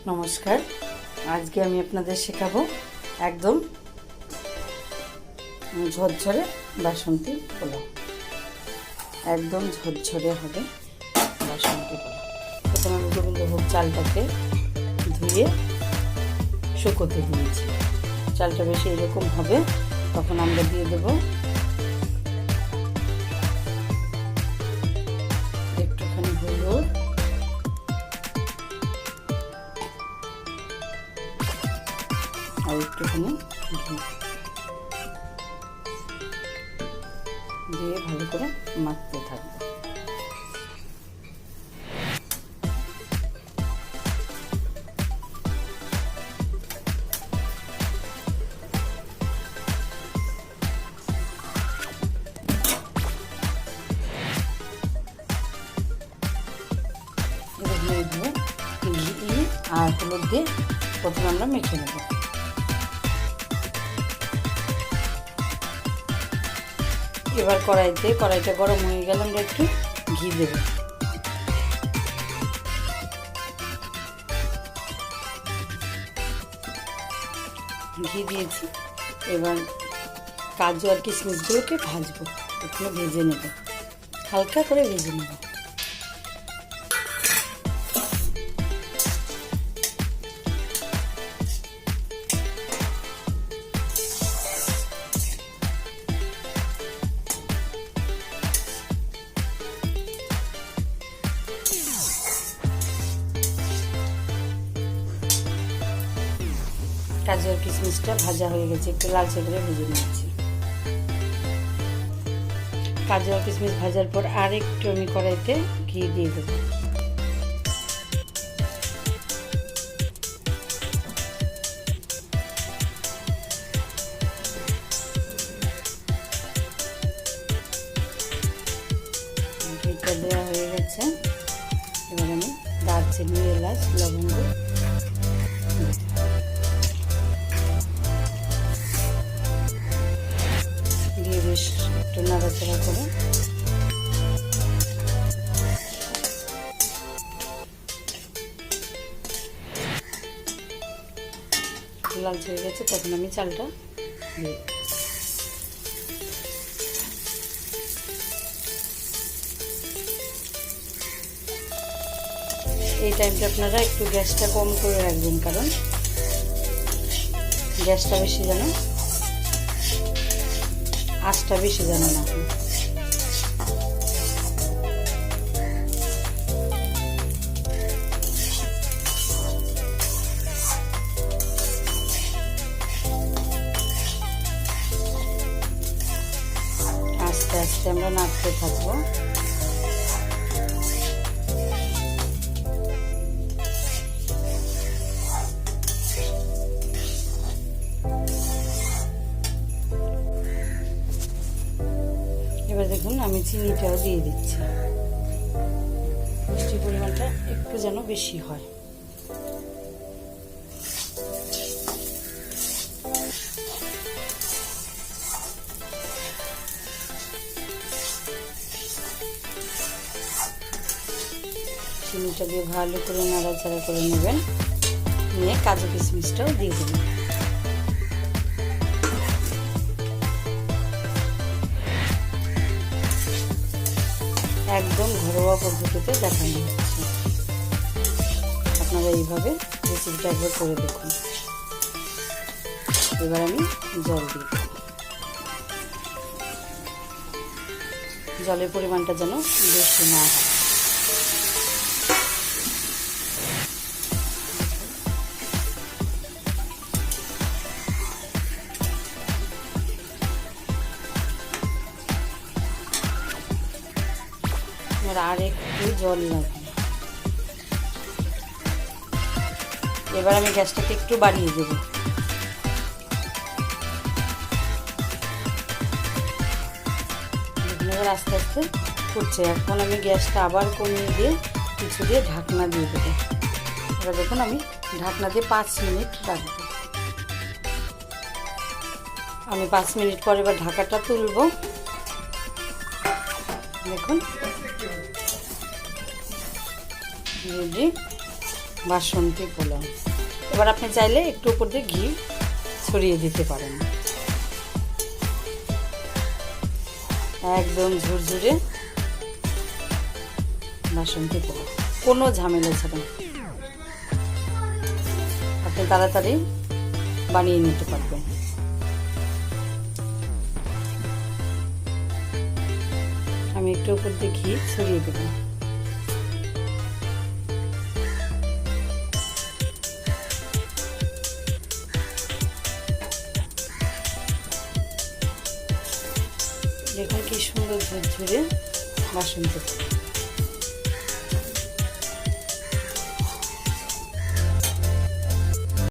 নমস্কার। আজকে আমি আপনাদের শেখাবো একদম ঝরঝরে বাসন্তী পোলাও। একদম ঝরঝরে হবে বাসন্তী পোলাও। প্রথমে আমি গোবিন্দভোগ চালটাকে ধুয়ে শুকোতে দিয়েছি। চালটা বেশি এরকম হবে, তখন আমরা দিয়ে দেবো একটুখানি হলুদ, আর একটুখানি ঘি দিয়ে ভালো করে মাখতে থাকবো। ঘি আর হলুদ দিয়ে প্রথমে আমরা মেখে নেব। এবার কড়াইটা গরম হয়ে গেলে আমরা একটু ঘি দেব। ঘি দিয়েছি, এবার কাজু আর কিশমিশগুলোকে ভাজবো, একটু ভেজে নেব, হালকা করে ভেজে নেব। কাজু আর কিশমিশটা ভাজা হয়ে গেছে, একটু লালচে করে ভেজে নিয়েছি। কাজু আর কিশমিশ ভাজার পর আর একটু আমি কড়াইতে ঘি দিয়ে দেবো। ঘিটা দেওয়া হয়ে গেছে, এবার আমি দারচিনি, এলাচ, লবঙ্গ দিয়ে বেশ একটু নাড়াচাড়া করে লালচে হয়ে গেছে, তখন আমি চালটা দিয়ে এই টাইমটা আপনারা একটু গ্যাসটা কম করে রাখবেন, কারণ গ্যাসটা বেশি যেন আঁচটা বেশি যেন না হয়। আস্তে আস্তে আমরা নাড়তে থাকবো। এবার দেখুন আমি চিনিটাও দিয়ে দিচ্ছি। মিষ্টির পরিমাণটা একটু যেন বেশি হয়। চিনিটা দিয়ে ভালো করে নাড়াচাড়া করে নেবেন, নিয়ে কাজু কিশমিশটাও দিয়ে দেবেন। একদম ঘরোয়া পদ্ধতিতে দেখানো হচ্ছে, আপনারা এইভাবে রেসিপিটা একবার করে দেখুন। এবার আমি জল দিই। জলের পরিমাণটা যেন বেশি না হয়। আর একটু জল লাগবে। এবার আমি গ্যাসটাকে একটু বাড়িয়ে দেব। এবার আস্তে আস্তে ফুটছে। এখন আমি গ্যাসটা আবার কমিয়ে দিয়ে কিছু দিয়ে ঢাকনা দিয়ে দেবো। এবার দেখুন আমি ঢাকনা দিয়ে 5 মিনিট রাখবো। আমি 5 মিনিট পর এবার ঢাকাটা তুলব। দেখুন রেডি। বাসন্তী পোলাও। এবার আপনি চাইলে একটু উপর দিয়ে ঘি ছড়িয়ে দিতে পারেন। একদম ঝুরঝুরে বাসন্তী পোলাও, কোনো ঝামেলা ছাড়া আপনি তাড়াতাড়ি বানিয়ে নিতে পারবেন। আমি একটু উপর দিয়ে ঘি ছড়িয়ে দেব। দেখুন কি সুন্দর ঝুরঝুরে বাসন্তী পোলাও।